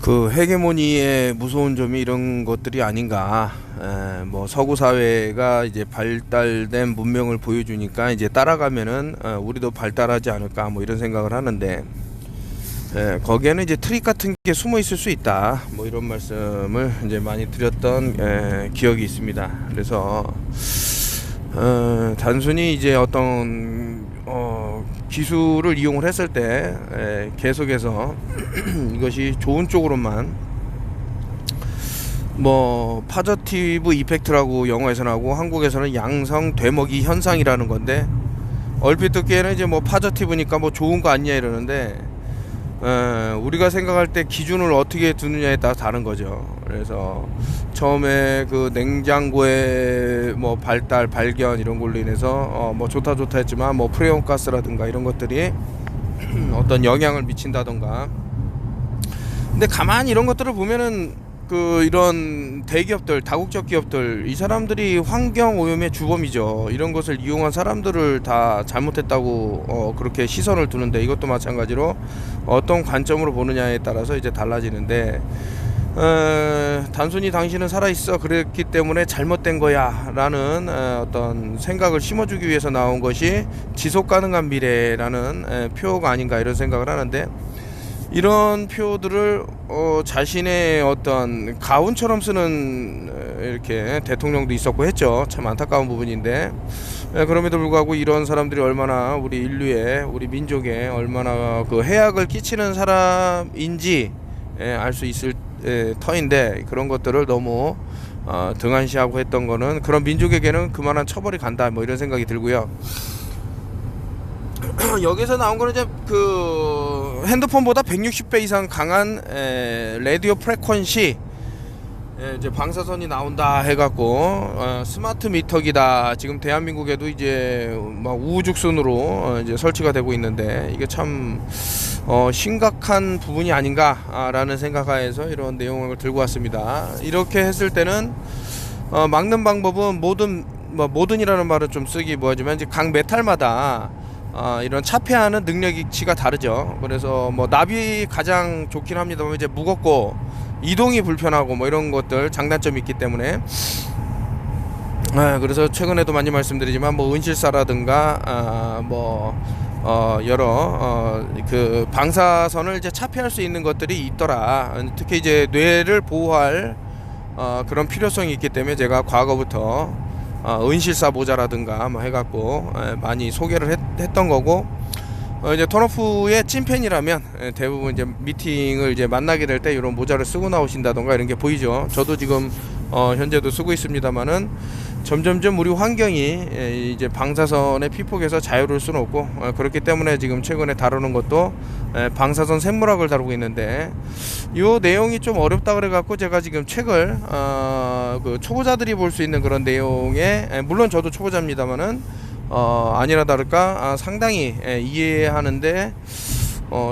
그 헤게모니의 무서운 점이 이런 것들이 아닌가. 뭐 서구 사회가 이제 발달된 문명을 보여주니까 이제 따라가면은 우리도 발달하지 않을까 뭐 이런 생각을 하는데, 거기에는 이제 트릭 같은 게 숨어 있을 수 있다 뭐 이런 말씀을 이제 많이 드렸던 기억이 있습니다. 그래서 단순히 이제 어떤 기술을 이용을 했을 때 계속해서 이것이 좋은 쪽으로만, 뭐 파저티브 이펙트라고 영어에서 나오고 한국에서는 양성 되먹이 현상이라는 건데, 얼핏 듣기에는 이제 뭐 파저티브니까 뭐 좋은 거 아니냐 이러는데, 우리가 생각할 때 기준을 어떻게 두느냐에 따라 다른 거죠. 그래서 처음에 그 냉장고의 뭐 발견 이런 걸로 인해서 뭐 좋다 했지만 뭐 프레온 가스라든가 이런 것들이 어떤 영향을 미친다던가. 근데 가만히 이런 것들을 보면은 그 이런 대기업들, 다국적 기업들, 이 사람들이 환경 오염의 주범이죠. 이런 것을 이용한 사람들을 다 잘못했다고 그렇게 시선을 두는데, 이것도 마찬가지로 어떤 관점으로 보느냐에 따라서 이제 달라지는데, 단순히 당신은 살아있어 그랬기 때문에 잘못된 거야 라는 어떤 생각을 심어주기 위해서 나온 것이 지속가능한 미래라는 표가 아닌가 이런 생각을 하는데, 이런 표들을 자신의 어떤 가훈처럼 쓰는 이렇게 대통령도 있었고 했죠. 참 안타까운 부분인데, 그럼에도 불구하고 이런 사람들이 얼마나 우리 인류에, 우리 민족에 얼마나 그 해악을 끼치는 사람인지 알 수 있을 터인데, 그런 것들을 너무 등한시하고 했던 거는 그런 민족에게는 그만한 처벌이 간다 뭐 이런 생각이 들고요. 여기서 나온 거는 이제 그 핸드폰보다 160배 이상 강한 라디오 프레퀀시, 이제 방사선이 나온다 해갖고 스마트 미터기다. 지금 대한민국에도 이제 막 우후죽순으로 이제 설치가 되고 있는데, 이게 참 심각한 부분이 아닌가라는 생각하에서 이런 내용을 들고 왔습니다. 이렇게 했을 때는 막는 방법은 모든이라는 말은 좀 쓰기 뭐하지만 이제 각 메탈마다 이런 차폐하는 능력치가 다르죠. 그래서 뭐 납이 가장 좋긴 합니다만 이제 무겁고 이동이 불편하고 뭐 이런 것들 장단점이 있기 때문에, 그래서 최근에도 많이 말씀드리지만 뭐 은실사라든가 여러 그 방사선을 이제 차폐할 수 있는 것들이 있더라. 특히 이제 뇌를 보호할 그런 필요성이 있기 때문에 제가 과거부터 은실사 모자라든가 뭐 해갖고 많이 소개를 했던 거고, 이제 턴오프의 찐팬이라면 대부분 이제 미팅을 이제 만나게 될 때 이런 모자를 쓰고 나오신다던가 이런 게 보이죠. 저도 지금 현재도 쓰고 있습니다만은, 점점점 우리 환경이 이제 방사선의 피폭에서 자유로울 수는 없고, 그렇기 때문에 지금 최근에 다루는 것도 방사선 생물학을 다루고 있는데, 이 내용이 좀 어렵다 그래갖고 제가 지금 책을 그 초보자들이 볼 수 있는 그런 내용에, 물론 저도 초보자입니다만은 아니나 다를까 상당히 이해하는데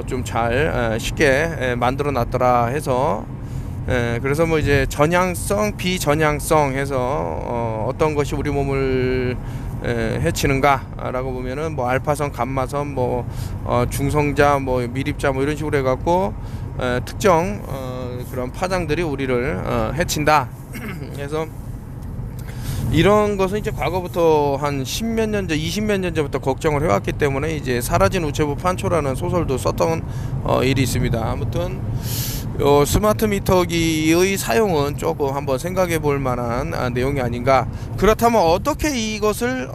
좀 잘 쉽게 만들어 놨더라 해서, 그래서 뭐 이제 전향성, 비전향성 해서 어떤 것이 우리 몸을 해치는가 라고 보면은 뭐 알파선, 감마선, 뭐 중성자, 뭐 미립자 뭐 이런 식으로 해갖고 특정 그런 파장들이 우리를 해친다. 그래서 이런 것은 이제 과거부터 한 10몇 년 전, 20몇 년 전부터 걱정을 해왔기 때문에 이제 사라진 우체부 판초라는 소설도 썼던 일이 있습니다. 아무튼 스마트 미터기의 사용은 조금 한번 생각해 볼 만한 내용이 아닌가. 그렇다면 어떻게 이것을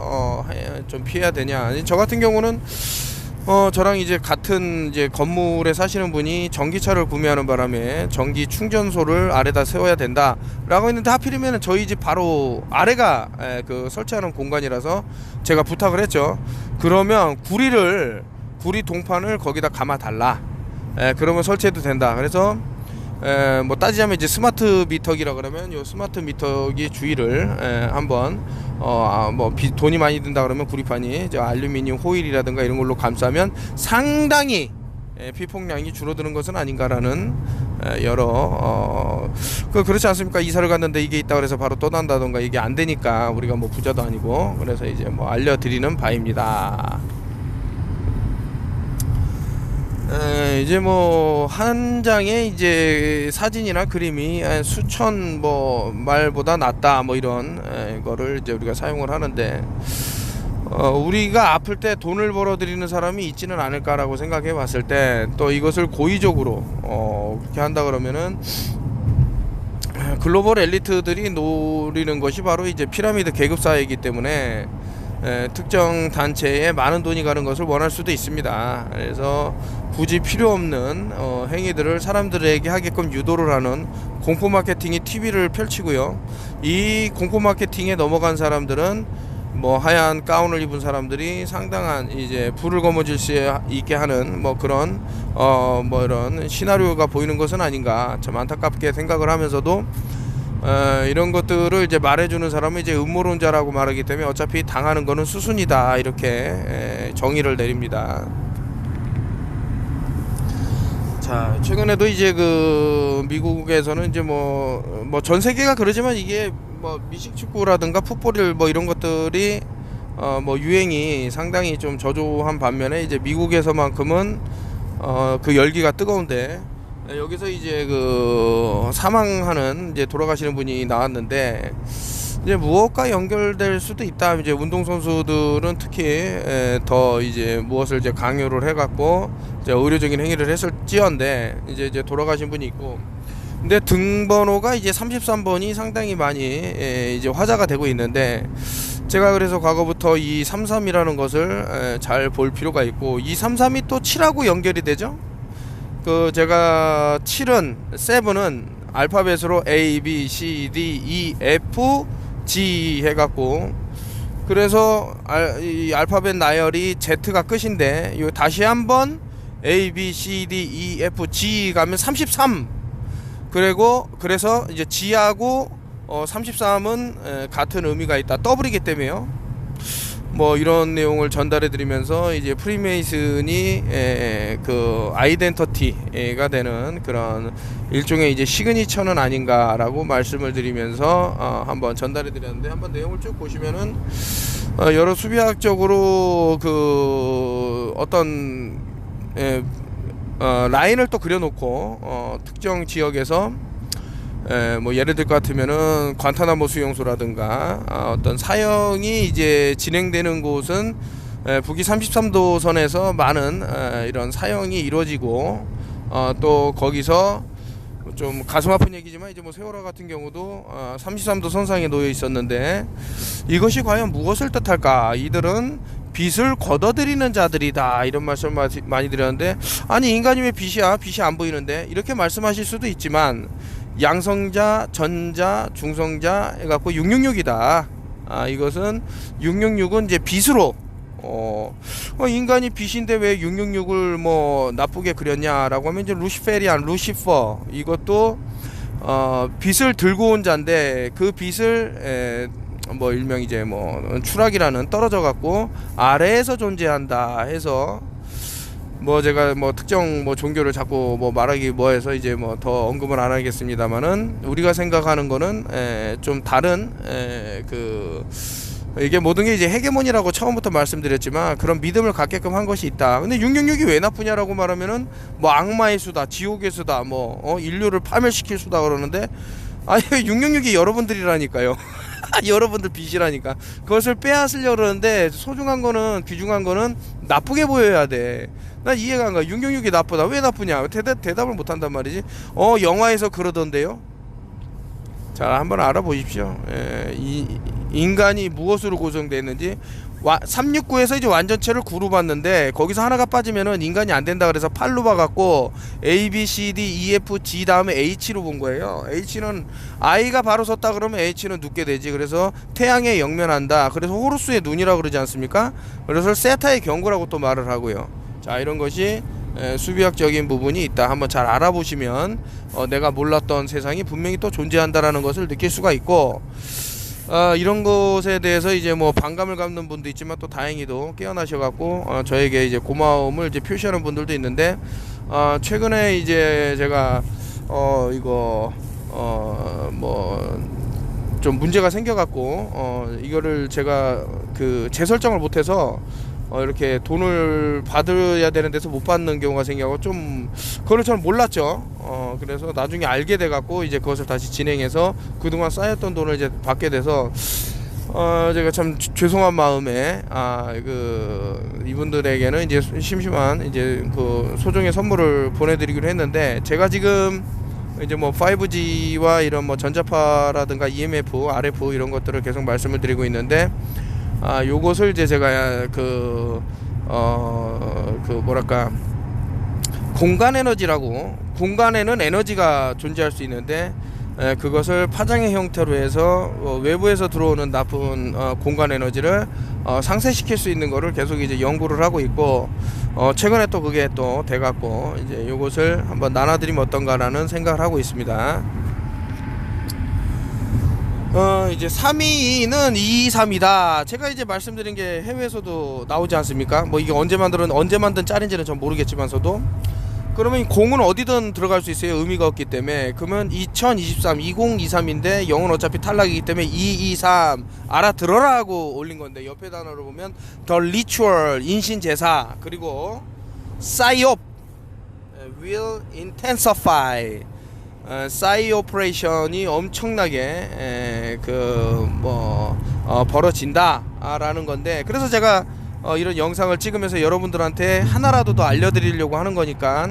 좀 피해야 되냐. 저 같은 경우는 저랑 이제 같은 이제 건물에 사시는 분이 전기차를 구매하는 바람에 전기 충전소를 아래다 세워야 된다 라고 했는데, 하필이면 저희 집 바로 아래가 그 설치하는 공간이라서 제가 부탁을 했죠. 그러면 구리 동판을 거기다 감아 달라. 그러면 설치해도 된다. 그래서 뭐 따지자면 이제 스마트 미터기라 그러면 요 스마트 미터기 주위를 한번 돈이 많이 든다 그러면 구리판이 알루미늄 호일이라든가 이런 걸로 감싸면 상당히 피폭량이 줄어드는 것은 아닌가라는 여러 그렇지 않습니까? 이사를 갔는데 이게 있다 그래서 바로 떠난다던가 이게 안 되니까 우리가 뭐 부자도 아니고, 그래서 이제 뭐 알려드리는 바입니다. 이제 뭐 한 장의 이제 사진이나 그림이 수천 뭐 말보다 낫다 뭐 이런 거를 이제 우리가 사용을 하는데, 우리가 아플 때 돈을 벌어들이는 사람이 있지는 않을까라고 생각해 봤을 때, 또 이것을 고의적으로 그렇게 한다 그러면은 글로벌 엘리트들이 노리는 것이 바로 이제 피라미드 계급 사회이기 때문에 특정 단체에 많은 돈이 가는 것을 원할 수도 있습니다. 그래서 굳이 필요 없는 행위들을 사람들에게 하게끔 유도를 하는 공포 마케팅이 TV를 펼치고요. 이 공포 마케팅에 넘어간 사람들은 뭐 하얀 가운을 입은 사람들이 상당한 이제 불을 거머쥘 수 있게 하는 뭐 그런 뭐 이런 시나리오가 보이는 것은 아닌가 참 안타깝게 생각을 하면서도, 이런 것들을 이제 말해주는 사람은 이제 음모론자라고 말하기 때문에 어차피 당하는 거는 수순이다 이렇게 정의를 내립니다. 자, 최근에도 이제 그 미국에서는 이제 뭐 전 세계가 그러지만 이게 뭐 미식축구라든가 풋볼 뭐 이런 것들이 뭐 유행이 상당히 좀 저조한 반면에 이제 미국에서만큼은 그 열기가 뜨거운데, 여기서 이제 그 사망하는 이제 돌아가시는 분이 나왔는데, 이제 무엇과 연결될 수도 있다. 이제 운동선수들은 특히 더 이제 무엇을 이제 강요를 해갖고 이제 의료적인 행위를 했을지언데 이제 돌아가신 분이 있고, 근데 등번호가 이제 33번이 상당히 많이 이제 화제가 되고 있는데, 제가 그래서 과거부터 이 33이라는 것을 잘 볼 필요가 있고, 이 33이 또 7하고 연결이 되죠. 그 제가 7은 알파벳으로 A, B, C, D, E, F, G 해갖고, 그래서 이 알파벳 나열이 Z가 끝인데, 요 다시 한번 A, B, C, D, E, F, G 가면 33. 그래서 이제 G하고 33은 같은 의미가 있다. 더블이기 때문에요. 뭐 이런 내용을 전달해 드리면서 이제 프리메이슨이 그 아이덴티티가 되는 그런 일종의 이제 시그니처는 아닌가라고 말씀을 드리면서 한번 전달해 드렸는데, 한번 내용을 쭉 보시면은 여러 수비학적으로 그 어떤 라인을 또 그려놓고 특정 지역에서 뭐 예를 들 것 같으면은 관타나모 수용소라든가 어떤 사형이 이제 진행되는 곳은 북위 33도 선에서 많은 이런 사형이 이루어지고, 또 거기서 좀 가슴 아픈 얘기지만 이제 뭐 세월호 같은 경우도 33도 선상에 놓여 있었는데, 이것이 과연 무엇을 뜻할까? 이들은 빛을 걷어들이는 자들이다 이런 말씀 많이 드렸는데, 아니 인간이 왜 빛이야? 빛이 안 보이는데? 이렇게 말씀하실 수도 있지만, 양성자, 전자, 중성자 해갖고 666이다. 이것은 666은 이제 빛으로 인간이 빛인데 왜 666을 뭐 나쁘게 그렸냐라고 하면, 이제 루시퍼 이것도 빛을 들고 온 자인데, 그 빛을 뭐 일명 이제 뭐 추락이라는 떨어져 갖고 아래에서 존재한다 해서, 뭐 제가 뭐 특정 뭐 종교를 자꾸 뭐 말하기 뭐해서 이제 뭐 더 언급을 안 하겠습니다만은, 우리가 생각하는 거는 좀 다른 그 이게 모든 게 이제 헤게몬이라고 처음부터 말씀드렸지만 그런 믿음을 갖게끔 한 것이 있다. 근데 666이 왜 나쁘냐라고 말하면은 뭐 악마의 수다, 지옥의 수다, 뭐 인류를 파멸시킬 수다 그러는데, 아니 666이 여러분들이라니까요. 여러분들 빛이라니까. 그것을 빼앗으려고 그러는데, 소중한 거는, 귀중한 거는 나쁘게 보여야 돼. 난 이해가 안 가. 666이 나쁘다. 왜 나쁘냐? 대답을 못 한단 말이지. 영화에서 그러던데요. 자, 한번 알아보십시오. 인간이 무엇으로 구성되어 있는지. 369에서 이제 완전체를 9로 봤는데, 거기서 하나가 빠지면은 인간이 안 된다 그래서 8로 봐갖고 A, B, C, D, E, F, G 다음에 H로 본 거예요. H는 I가 바로 섰다 그러면 H는 눕게 되지. 그래서 태양에 영면한다. 그래서 호루스의 눈이라고 그러지 않습니까? 그래서 세타의 경고라고 또 말을 하고요. 자, 이런 것이 수비학적인 부분이 있다. 한번 잘 알아보시면 내가 몰랐던 세상이 분명히 또 존재한다라는 것을 느낄 수가 있고, 이런 것에 대해서 이제 뭐 반감을 갖는 분도 있지만, 또 다행히도 깨어나셔갖고 저에게 이제 고마움을 이제 표시하는 분들도 있는데, 최근에 이제 제가 이거 뭐 좀 문제가 생겨갖고 이거를 제가 그 재설정을 못해서 이렇게 돈을 받아야 되는 데서 못 받는 경우가 생겨서 좀 그걸 저는 몰랐죠. 그래서 나중에 알게 돼 갖고 이제 그것을 다시 진행해서 그동안 쌓였던 돈을 이제 받게 돼서 제가 참 죄송한 마음에 이분들에게는 이제 심심한 이제 그 소정의 선물을 보내드리기로 했는데, 제가 지금 이제 뭐 5G와 이런 뭐 전자파라든가 EMF, RF 이런 것들을 계속 말씀을 드리고 있는데, 요것을 이제 제가 뭐랄까, 공간 에너지라고, 공간에는 에너지가 존재할 수 있는데 그것을 파장의 형태로 해서 외부에서 들어오는 나쁜 공간 에너지를 상쇄시킬 수 있는 거를 계속 이제 연구를 하고 있고, 최근에 또 그게 또 돼갖고 이제 요것을 한번 나눠드리면 어떤가라는 생각을 하고 있습니다. 이제 3위는 223이다. 제가 이제 말씀드린 게 해외에서도 나오지 않습니까? 뭐 이게 언제 만든 짤인지는 전 모르겠지만서도, 그러면 공은 어디든 들어갈 수 있어요. 의미가 없기 때문에. 그러면 2023, 2023인데 0은 어차피 탈락이기 때문에 223 알아들어라 하고 올린 건데, 옆에 단어를 보면 The Ritual, 인신제사, 그리고 Psyop will intensify, 사이 오퍼레이션이 엄청나게 벌어진다 라는 건데, 그래서 제가 이런 영상을 찍으면서 여러분들한테 하나라도 더 알려드리려고 하는 거니까,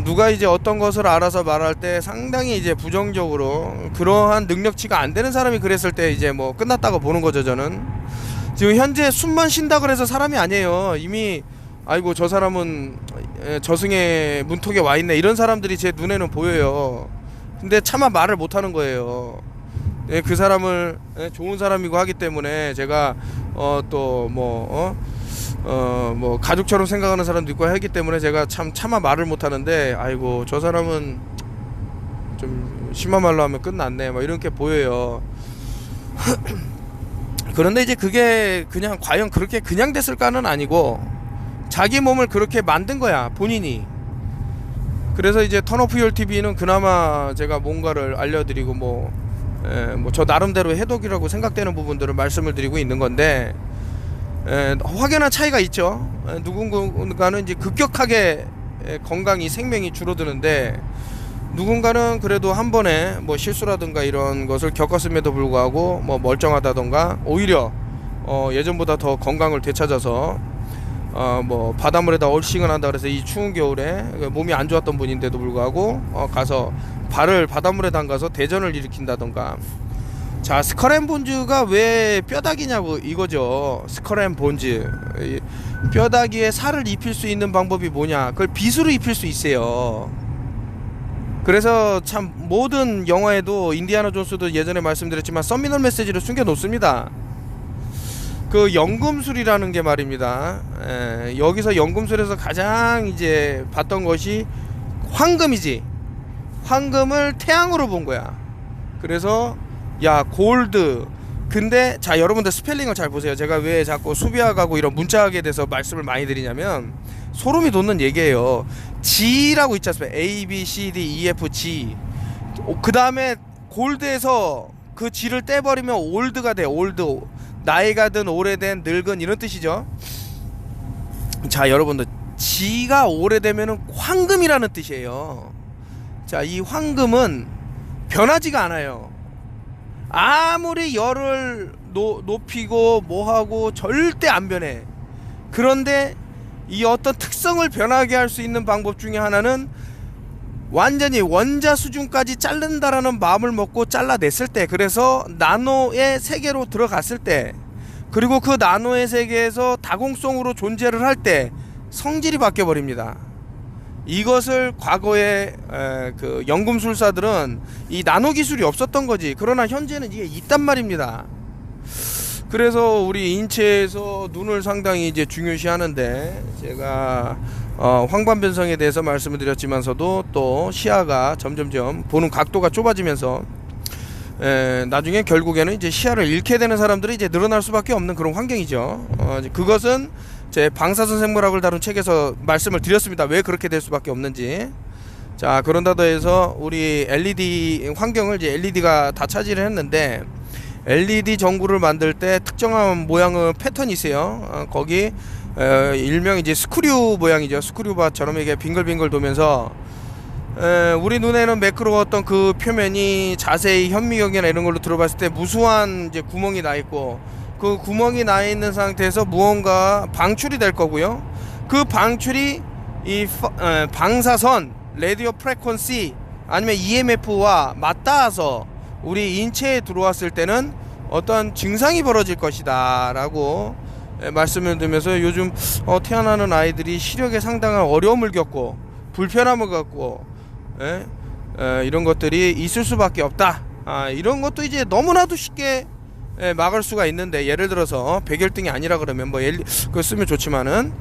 누가 이제 어떤 것을 알아서 말할 때 상당히 이제 부정적으로 그러한 능력치가 안 되는 사람이 그랬을 때 이제 뭐 끝났다고 보는 거죠. 저는 지금 현재 숨만 쉰다 그래서 사람이 아니에요. 이미 아이고 저 사람은 저승의 문턱에 와 있네, 이런 사람들이 제 눈에는 보여요. 근데 차마 말을 못 하는 거예요. 그 사람을 좋은 사람이고 하기 때문에 제가 뭐 가족처럼 생각하는 사람도 있고 하기 때문에 제가 차마 말을 못 하는데, 아이고 저 사람은 좀 심한 말로 하면 끝났네, 막 이렇게 보여요. 그런데 이제 그게 그냥 과연 그렇게 그냥 됐을까는 아니고, 자기 몸을 그렇게 만든 거야, 본인이. 그래서 이제 턴오프 TV는 그나마 제가 뭔가를 알려드리고 뭐 저 나름대로 해독이라고 생각되는 부분들을 말씀을 드리고 있는 건데, 확연한 차이가 있죠. 누군가는 이제 급격하게 건강이, 생명이 줄어드는데, 누군가는 그래도 한 번에 뭐 실수라든가 이런 것을 겪었음에도 불구하고 뭐 멀쩡하다던가 오히려 예전보다 더 건강을 되찾아서 뭐 바닷물에다 얼싱을 한다 그래서 이 추운 겨울에 몸이 안 좋았던 분인데도 불구하고 가서 발을 바닷물에 담가서 대전을 일으킨다던가. 자, 스컬앤본즈가 왜 뼈다귀냐고 이거죠. 스컬앤본즈, 뼈다귀에 살을 입힐 수 있는 방법이 뭐냐, 그걸 빗으로 입힐 수 있어요. 그래서 참 모든 영화에도 인디아나 존스도 예전에 말씀드렸지만 서미널 메시지를 숨겨 놓습니다. 그 연금술이라는 게 말입니다. 여기서 연금술에서 가장 이제 봤던 것이 황금이지. 황금을 태양으로 본 거야. 그래서 야, 골드. 근데 자, 여러분들 스펠링을 잘 보세요. 제가 왜 자꾸 수비학하고 이런 문자학에 대해서 말씀을 많이 드리냐면, 소름이 돋는 얘기예요. G라고 있지 않습니까? A, B, C, D, E, F, G. 그 다음에 골드에서 그 G를 떼버리면 올드가 돼. 올드. 나이가 든, 오래된, 늙은, 이런 뜻이죠. 자, 여러분들, G가 오래되면은 황금이라는 뜻이에요. 자, 이 황금은 변하지가 않아요. 아무리 열을 높이고 뭐하고 절대 안 변해. 그런데 이 어떤 특성을 변하게 할 수 있는 방법 중에 하나는 완전히 원자 수준까지 자른다라는 마음을 먹고 잘라냈을 때, 그래서 나노의 세계로 들어갔을 때, 그리고 그 나노의 세계에서 다공성으로 존재를 할 때 성질이 바뀌어 버립니다. 이것을 과거에 그 연금술사들은 이 나노 기술이 없었던 거지. 그러나 현재는 이게 있단 말입니다. 그래서 우리 인체에서 눈을 상당히 이제 중요시하는데, 제가 황반변성에 대해서 말씀을 드렸지만서도 또 시야가 점점점 보는 각도가 좁아지면서 나중에 결국에는 이제 시야를 잃게 되는 사람들이 이제 늘어날 수밖에 없는 그런 환경이죠. 그것은 제 방사선 생물학을 다룬 책에서 말씀을 드렸습니다. 왜 그렇게 될 수밖에 없는지. 자, 그런다도 해서 우리 LED 환경을 이제 LED가 다 차지를 했는데, LED 전구를 만들 때 특정한 모양의 패턴이 있어요. 거기 일명 이제 스크류 모양이죠. 스크류바처럼 이게 빙글빙글 도면서 우리 눈에는 매끄러웠던 그 표면이 자세히 현미경이나 이런 걸로 들어봤을 때 무수한 이제 구멍이 나 있고, 그 구멍이 나 있는 상태에서 무언가 방출이 될 거고요. 그 방출이 이 방사선, 라디오 프레퀀시 아니면 EMF와 맞닿아서 우리 인체에 들어왔을 때는 어떤 증상이 벌어질 것이다 라고 말씀을 드리면서, 요즘 태어나는 아이들이 시력에 상당한 어려움을 겪고 불편함을 겪고 이런 것들이 있을 수밖에 없다. 이런 것도 이제 너무나도 쉽게 막을 수가 있는데, 예를 들어서 백열등이 아니라 그러면 뭐 그거 쓰면 좋지만은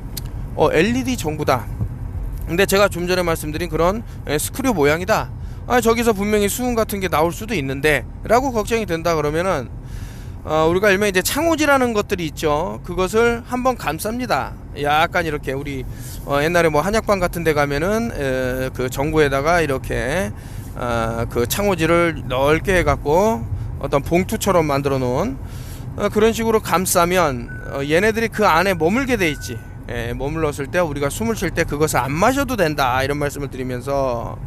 LED 전구다. 근데 제가 좀 전에 말씀드린 그런 스크류 모양이다. 저기서 분명히 수은 같은 게 나올 수도 있는데 라고 걱정이 된다 그러면은 우리가 일명 이제 창호지라는 것들이 있죠. 그것을 한번 감쌉니다. 약간 이렇게 우리 옛날에 뭐 한약방 같은 데 가면은 그 전구에다가 이렇게 그 창호지를 넓게 해갖고 어떤 봉투처럼 만들어 놓은 그런 식으로 감싸면 얘네들이 그 안에 머물게 돼 있지. 머물렀을 때 우리가 숨을 쉴 때 그것을 안 마셔도 된다, 이런 말씀을 드리면서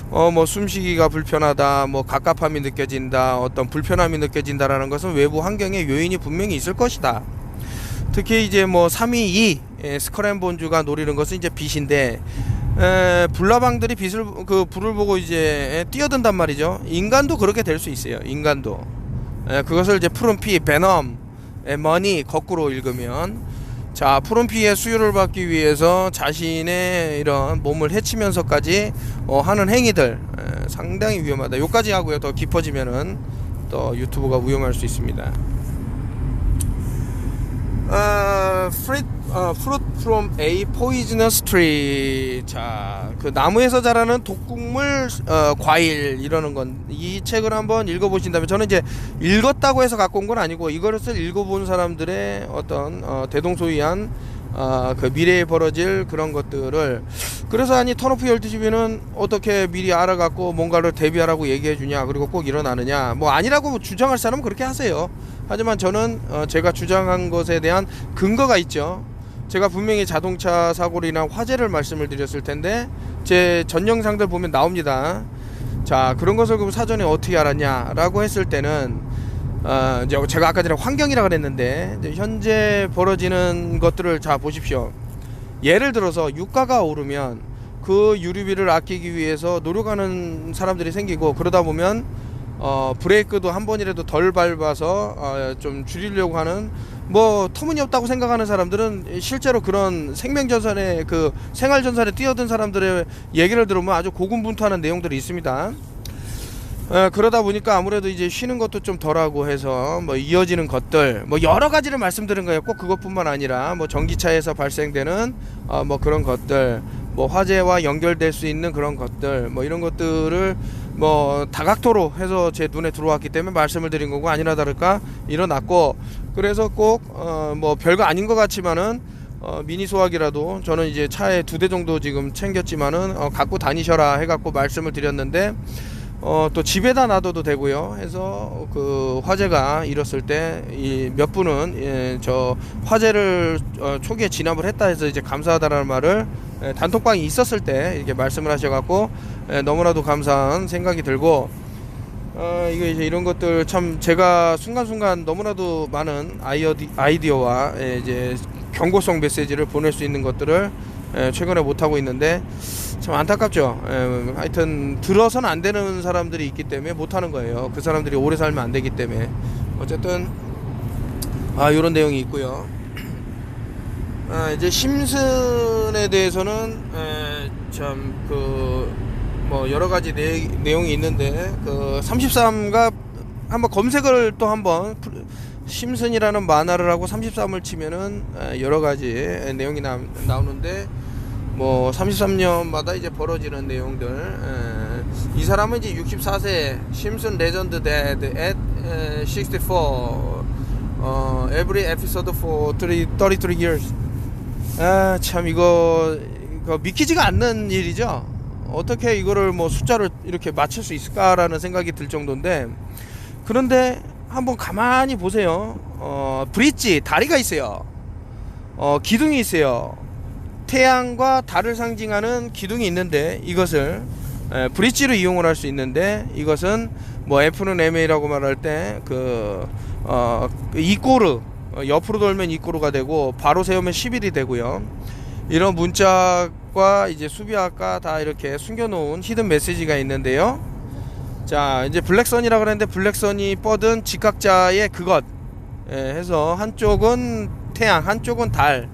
뭐 숨쉬기가 불편하다, 뭐 갑갑함이 느껴진다, 어떤 불편함이 느껴진다라는 것은 외부 환경에 요인이 분명히 있을 것이다. 특히 이제 뭐 322 스컬앤본주가 노리는 것은 이제 빛인데, 불나방들이 불을 보고 이제 뛰어든단 말이죠. 인간도 그렇게 될 수 있어요. 인간도 그것을 이제 푸른 피, 베넘, 머니 거꾸로 읽으면, 자, 푸른 피의 수요를 받기 위해서 자신의 이런 몸을 해치면서까지 하는 행위들 상당히 위험하다. 요까지 하고요. 더 깊어지면은 또 유튜브가 위험할 수 있습니다. Fruit from a poisonous tree. 자, 그 나무에서 자라는 독극물 과일, 이러는 건, 이 책을 한번 읽어보신다면, 저는 이제 읽었다고 해서 갖고 온 건 아니고 이것을 읽어본 사람들의 어떤 대동소이한 그 미래에 벌어질 그런 것들을, 그래서 아니 턴오프 12시비는 어떻게 미리 알아갖고 뭔가를 대비하라고 얘기해 주냐, 그리고 꼭 일어나느냐, 뭐 아니라고 주장할 사람은 그렇게 하세요. 하지만 저는 제가 주장한 것에 대한 근거가 있죠. 제가 분명히 자동차 사고나 화재를 말씀을 드렸을 텐데 제 전 영상들 보면 나옵니다. 자, 그런 것을 그럼 사전에 어떻게 알았냐 라고 했을 때는 제가 아까 전에 환경이라 그랬는데, 현재 벌어지는 것들을 자 보십시오. 예를 들어서 유가가 오르면 그 유류비를 아끼기 위해서 노력하는 사람들이 생기고, 그러다 보면 브레이크도 한 번이라도 덜 밟아서 좀 줄이려고 하는, 뭐 터무니없다고 생각하는 사람들은 실제로 그런 생명전선에, 그 생활전선에 뛰어든 사람들의 얘기를 들으면 아주 고군분투하는 내용들이 있습니다. 그러다 보니까 아무래도 이제 쉬는 것도 좀 덜하고 해서 뭐 이어지는 것들, 뭐 여러 가지를 말씀드린 거예요. 꼭 그것뿐만 아니라 뭐 전기차에서 발생되는 뭐 그런 것들, 뭐 화재와 연결될 수 있는 그런 것들, 뭐 이런 것들을 뭐 다각도로 해서 제 눈에 들어왔기 때문에 말씀을 드린 거고, 아니나 다를까 일어났고, 그래서 꼭 뭐 별거 아닌 것 같지만은 미니 소화기라도 저는 이제 차에 2대 정도 지금 챙겼지만은 갖고 다니셔라 해갖고 말씀을 드렸는데, 또 집에다 놔둬도 되고요 해서, 그 화재가 일었을 때 이 몇 분은 저 화재를 초기에 진압을 했다 해서 이제 감사하다라는 말을 단톡방이 있었을 때 이렇게 말씀을 하셔갖고 너무나도 감사한 생각이 들고, 이거 이제 이런 것들 참 제가 순간순간 너무나도 많은 아이디어와 이제 경고성 메시지를 보낼 수 있는 것들을 최근에 못하고 있는데 참 안타깝죠. 하여튼 들어서는 안 되는 사람들이 있기 때문에 못하는 거예요. 그 사람들이 오래 살면 안 되기 때문에. 어쨌든 이런 내용이 있고요. 이제 심슨에 대해서는 참 그 뭐 여러 가지 내용이 있는데, 그 33가 한번 검색을 또 한번, 심슨이라는 만화를 하고 33을 치면은 여러 가지 내용이 나오는데, 뭐 33년마다 이제 벌어지는 내용들. 이 사람은 이제 64세, 심슨 레전드 데드 at 64, every episode for 33 years. 참 이거 믿기지가 않는 일이죠. 어떻게 이거를 뭐 숫자를 이렇게 맞출 수 있을까라는 생각이 들 정도인데, 그런데 한번 가만히 보세요. 브릿지 다리가 있어요. 기둥이 있어요. 태양과 달을 상징하는 기둥이 있는데 이것을 브릿지로 이용을 할 수 있는데, 이것은 뭐 F는 MA라고 말할 때 이꼬르, 옆으로 돌면 이꼬르가 되고 바로 세우면 11이 되고요. 이런 문자과 이제 수비학과 다 이렇게 숨겨놓은 히든 메시지가 있는데요. 자, 이제 블랙선이라 그랬는데 블랙선이 뻗은 직각자의 그것 해서 한쪽은 태양, 한쪽은 달,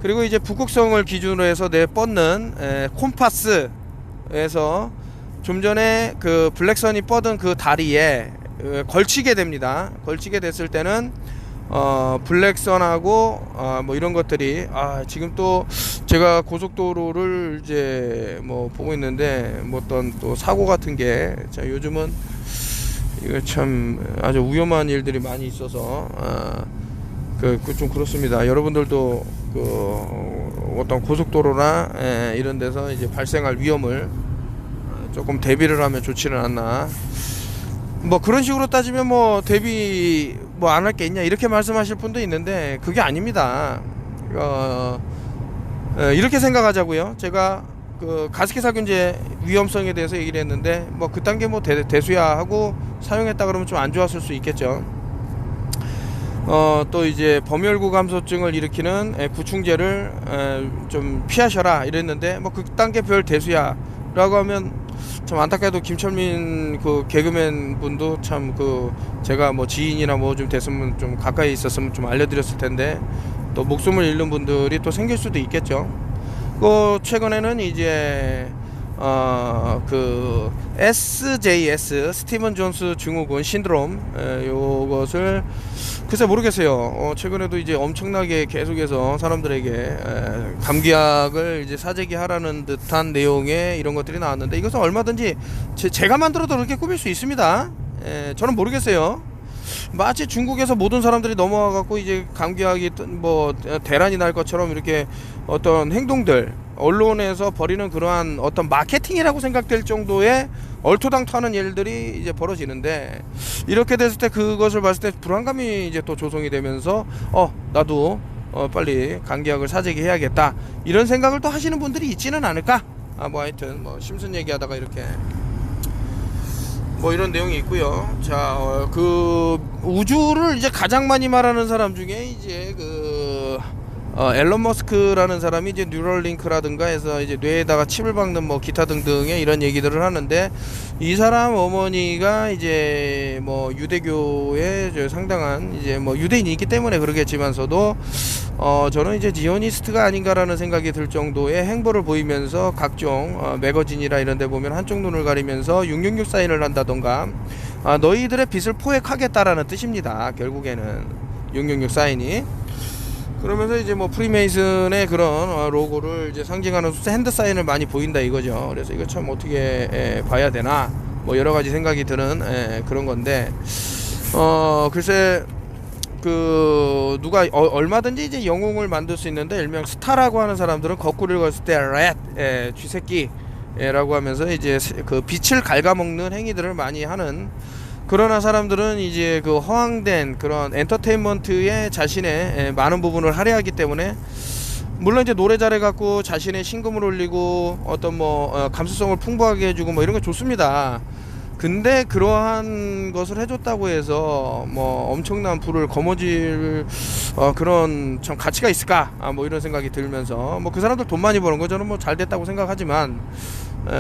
그리고 이제 북극성을 기준으로 해서 뻗는 콤파스에서 좀 전에 그 블랙선이 뻗은 그 다리에 걸치게 됩니다. 걸치게 됐을 때는 블랙선하고 뭐 이런 것들이, 지금 또 제가 고속도로를 이제 뭐 보고 있는데 뭐 어떤 또 사고 같은 게, 자, 요즘은 이거 참 아주 위험한 일들이 많이 있어서 좀 그렇습니다. 여러분들도 어떤 고속도로나 이런 데서 이제 발생할 위험을 조금 대비를 하면 좋지는 않나. 뭐 그런 식으로 따지면 뭐 대비 뭐 안 할 게 있냐 이렇게 말씀하실 분도 있는데, 그게 아닙니다. 이렇게 생각하자고요. 제가 그 가습기 살균제 위험성에 대해서 얘기를 했는데, 뭐 그딴 게 뭐 대수야 하고 사용했다 그러면 좀 안 좋았을 수 있겠죠. 또 이제 범혈구 감소증을 일으키는 구충제를 좀 피하셔라 이랬는데, 뭐 그딴 게 별 대수야 라고 하면 참 안타깝게도 김철민 그 개그맨 분도 참 제가 뭐 지인이나 뭐 좀 됐으면 좀 가까이 있었으면 좀 알려드렸을 텐데, 또 목숨을 잃는 분들이 또 생길 수도 있겠죠. 최근에는 이제 SJS 스티븐 존스 증후군 신드롬, 요것을 글쎄 모르겠어요. 최근에도 이제 엄청나게 계속해서 사람들에게 감기약을 이제 사재기 하라는 듯한 내용의 이런 것들이 나왔는데, 이것은 얼마든지 제가 만들어도 그렇게 꾸밀 수 있습니다. 저는 모르겠어요. 마치 중국에서 모든 사람들이 넘어와 갖고 이제 감기약이 뭐 대란이 날 것처럼 이렇게 어떤 행동들, 언론에서 벌이는 그러한 어떤 마케팅이라고 생각될 정도의 얼토당토하는 일들이 이제 벌어지는데, 이렇게 됐을 때 그것을 봤을 때 불안감이 이제 또 조성이 되면서 나도 빨리 감기약을 사재기 해야겠다 이런 생각을 또 하시는 분들이 있지는 않을까. 뭐 하여튼 뭐 심슨 얘기하다가 이렇게 뭐 이런 내용이 있고요. 자, 우주를 이제 가장 많이 말하는 사람 중에 이제 앨런 머스크라는 사람이 이제 뉴럴링크라든가 해서 이제 뇌에다가 칩을 박는 뭐 기타 등등의 이런 얘기들을 하는데, 이 사람 어머니가 이제 뭐 유대교의 상당한 이제 뭐 유대인이기 때문에 그러겠지만서도 저는 이제 지오니스트가 아닌가라는 생각이 들 정도의 행보를 보이면서 각종 매거진이라 이런 데 보면 한쪽 눈을 가리면서 666 사인을 한다던가, 너희들의 빚을 포획하겠다라는 뜻입니다. 결국에는 666 사인이. 그러면서 이제 뭐 프리메이슨의 그런 로고를 이제 상징하는 핸드 사인을 많이 보인다 이거죠. 그래서 이거 참 어떻게 봐야 되나 뭐 여러 가지 생각이 드는 그런 건데, 글쎄 누가 얼마든지 이제 영웅을 만들 수 있는데, 일명 스타라고 하는 사람들은 거꾸로 읽었을 때 렛, 쥐새끼라고 하면서 이제 그 빛을 갉아먹는 행위들을 많이 하는, 그러나 사람들은 이제 허황된 그런 엔터테인먼트에 자신의 많은 부분을 할애하기 때문에, 물론 이제 노래 잘해갖고 자신의 신금을 올리고 어떤 뭐 감수성을 풍부하게 해주고 뭐 이런 거 좋습니다. 근데 그러한 것을 해줬다고 해서 뭐 엄청난 부를 거머쥘 그런 참 가치가 있을까? 뭐 이런 생각이 들면서, 뭐 그 사람들 돈 많이 버는 거 저는 뭐 잘 됐다고 생각하지만,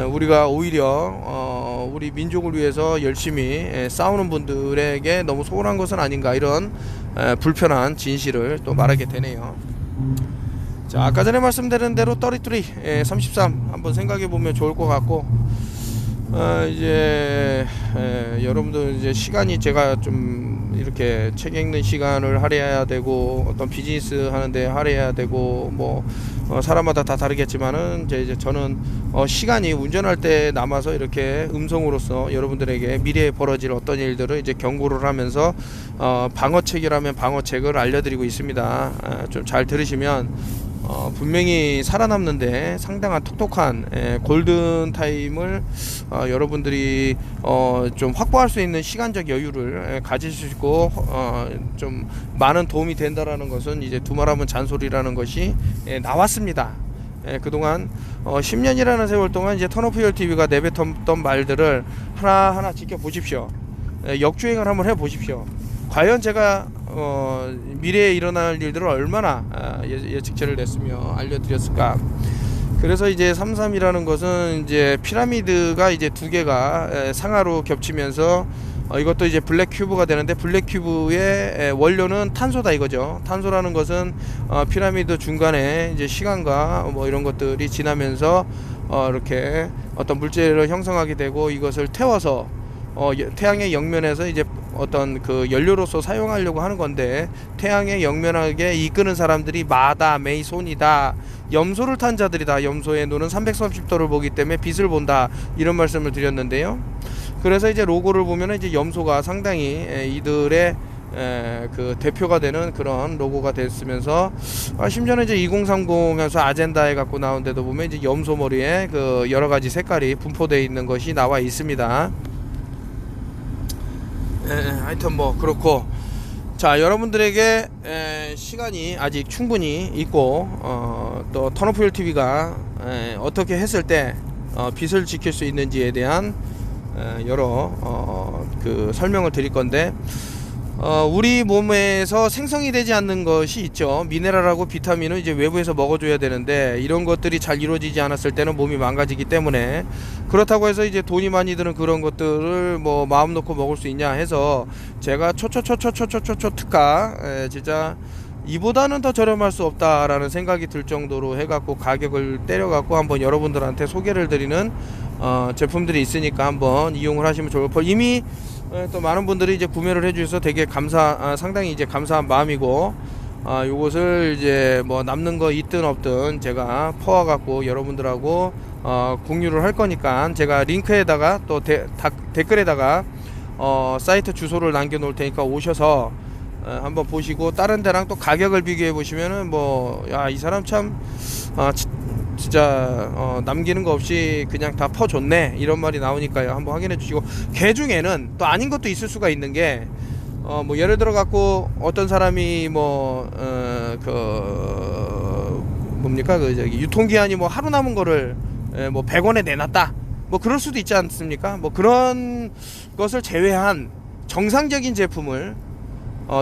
우리가 오히려 우리 민족을 위해서 열심히 싸우는 분들에게 너무 소홀한 것은 아닌가, 이런 불편한 진실을 또 말하게 되네요. 자, 아까 전에 말씀드린 대로 33 한번 생각해 보면 좋을 것 같고, 이제 여러분들 이제 시간이, 제가 좀 이렇게 책 읽는 시간을 할애해야 되고 어떤 비즈니스 하는데 할애해야 되고 뭐 사람마다 다 다르겠지만은 이제 저는 시간이 운전할 때 남아서 이렇게 음성으로서 여러분들에게 미래에 벌어질 어떤 일들을 이제 경고를 하면서 방어책이라면 방어책을 알려드리고 있습니다. 좀 잘 들으시면 분명히 살아남는데 상당한 톡톡한 골든 타임을 여러분들이 좀 확보할 수 있는 시간적 여유를 가질 수 있고 좀 많은 도움이 된다라는 것은 이제 두말하면 잔소리라는 것이 나왔습니다. 그동안 10년이라는 세월 동안 이제 턴오프 TV가 내뱉었던 말들을 하나하나 지켜보십시오. 역주행을 한번 해보십시오. 과연 제가 미래에 일어날 일들을 얼마나 예측치를 냈으며 알려드렸을까. 그래서 이제 33이라는 것은 이제 피라미드가 이제 두 개가 상하로 겹치면서 이것도 이제 블랙 큐브가 되는데, 블랙 큐브의 원료는 탄소다 이거죠. 탄소라는 것은 피라미드 중간에 이제 시간과 뭐 이런 것들이 지나면서 이렇게 어떤 물질을 형성하게 되고, 이것을 태워서 태양의 영면에서 이제 어떤 그 연료로서 사용하려고 하는 건데, 태양의 영면하게 이끄는 사람들이 마다, 메이손이다, 염소를 탄 자들이다. 염소의 눈은 330도를 보기 때문에 빛을 본다, 이런 말씀을 드렸는데요. 그래서 이제 로고를 보면 이제 염소가 상당히 이들의 그 대표가 되는 그런 로고가 됐으면서, 심지어는 이제 2030에서 아젠다에 갖고 나온 데도 보면 이제 염소 머리에 그 여러 가지 색깔이 분포되어 있는 것이 나와 있습니다. 하여튼 뭐 그렇고, 자, 여러분들에게 시간이 아직 충분히 있고 또 턴오프 TV가 어떻게 했을 때 빛을 지킬 수 있는지에 대한 여러 그 설명을 드릴 건데, 우리 몸에서 생성이 되지 않는 것이 있죠. 미네랄하고 비타민은 이제 외부에서 먹어줘야 되는데, 이런 것들이 잘 이루어지지 않았을 때는 몸이 망가지기 때문에, 그렇다고 해서 이제 돈이 많이 드는 그런 것들을 뭐 마음 놓고 먹을 수 있냐 해서 제가 초초초초초초초초 특가, 진짜 이보다는 더 저렴할 수 없다라는 생각이 들 정도로 해갖고 가격을 때려갖고 한번 여러분들한테 소개를 드리는 제품들이 있으니까 한번 이용을 하시면 좋을 거고, 이미 또 많은 분들이 이제 구매를 해주셔서 되게 상당히 이제 감사한 마음이고, 요것을 이제 뭐 남는 거 있든 없든 제가 퍼와갖고 여러분들하고 공유를 할 거니까, 제가 링크에다가 또 댓글에다가 사이트 주소를 남겨 놓을 테니까 오셔서 한번 보시고, 다른 데랑 또 가격을 비교해 보시면은 뭐, 야, 이 사람 참 진짜 남기는 거 없이 그냥 다 퍼줬네, 이런 말이 나오니까요. 한번 확인해 주시고, 개 중에는 또 아닌 것도 있을 수가 있는 게, 뭐 예를 들어 갖고 어떤 사람이 뭐 뭡니까, 그 저기 유통기한이 뭐 하루 남은 거를 뭐 100원에 내놨다, 뭐 그럴 수도 있지 않습니까? 뭐 그런 것을 제외한 정상적인 제품을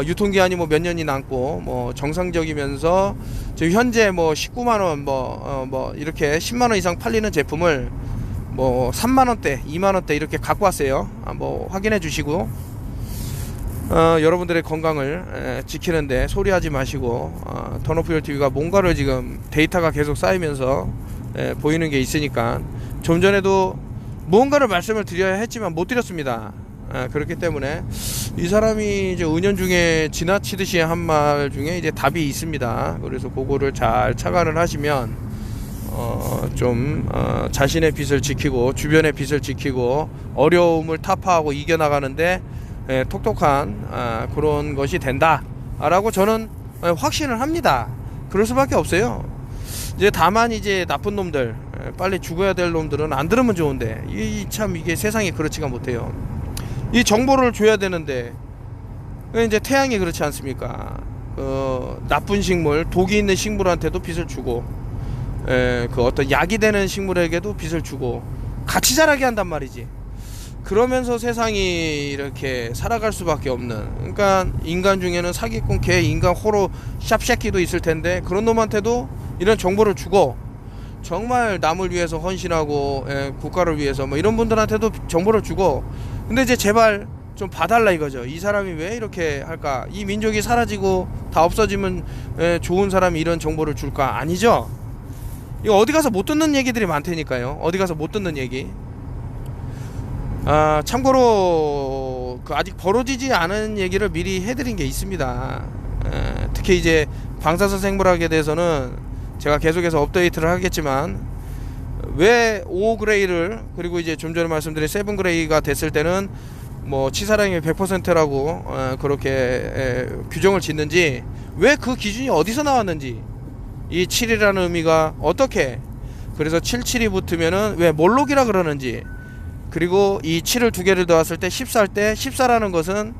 유통기한이 뭐 몇 년이 남고 뭐 정상적이면서 지금 현재 뭐 19만원 뭐 이렇게 10만원 이상 팔리는 제품을 뭐 3만원대 2만원대 이렇게 갖고 왔어요. 뭐 확인해 주시고, 여러분들의 건강을 지키는데 소리하지 마시고, 턴오프 TV가 뭔가를 지금 데이터가 계속 쌓이면서 보이는 게 있으니까, 좀 전에도 무언가를 말씀을 드려야 했지만 못 드렸습니다. 그렇기 때문에 이 사람이 이제 은연중에 지나치듯이 한 말 중에 이제 답이 있습니다. 그래서 그거를 잘 착안을 하시면 자신의 빛을 지키고 주변의 빛을 지키고 어려움을 타파하고 이겨나가는데 톡톡한 그런 것이 된다 라고 저는 확신을 합니다. 그럴 수밖에 없어요. 이제 다만 이제 나쁜 놈들, 빨리 죽어야 될 놈들은 안 들으면 좋은데, 참 이게 세상이 그렇지가 못해요. 이 정보를 줘야 되는데, 이제 태양이 그렇지 않습니까? 나쁜 식물, 독이 있는 식물한테도 빛을 주고, 그 어떤 약이 되는 식물에게도 빛을 주고 같이 자라게 한단 말이지. 그러면서 세상이 이렇게 살아갈 수밖에 없는, 그러니까 인간 중에는 사기꾼, 개, 인간, 호로, 샵새끼도 있을 텐데, 그런 놈한테도 이런 정보를 주고, 정말 남을 위해서 헌신하고 국가를 위해서 뭐 이런 분들한테도 정보를 주고, 근데 이제 제발 좀 봐달라 이거죠. 이 사람이 왜 이렇게 할까? 이 민족이 사라지고 다 없어지면 좋은 사람이 이런 정보를 줄까? 아니죠. 이거 어디 가서 못 듣는 얘기들이 많다니까요. 어디 가서 못 듣는 얘기. 참고로 그 아직 벌어지지 않은 얘기를 미리 해드린 게 있습니다. 특히 이제 방사선 생물학에 대해서는 제가 계속해서 업데이트를 하겠지만, 왜 5그레이를, 그리고 이제 좀 전에 말씀드린 7그레이가 됐을 때는 뭐 치사량이 100%라고 그렇게 규정을 짓는지, 왜 그 기준이 어디서 나왔는지 이 7이라는 의미가 어떻게, 그래서 77이 붙으면은 왜 몰록이라 그러는지, 그리고 이 7을 두 개를 더했을 때 14일 때 14라는 것은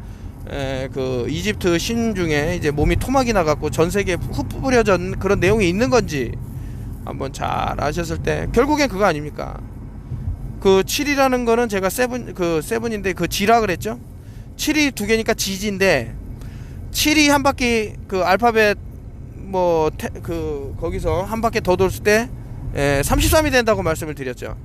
그 이집트 신 중에 이제 몸이 토막이 나갖고 전 세계에 흩뿌려진 그런 내용이 있는 건지 한번 잘 아셨을 때 결국엔 그거 아닙니까? 그 7이라는 거는 제가 세븐인데 그 G라 그랬죠? 7이 두 개니까 G인데 7이 한 바퀴 그 알파벳 거기서 한 바퀴 더 돌을 때 33이 된다고 말씀을 드렸죠.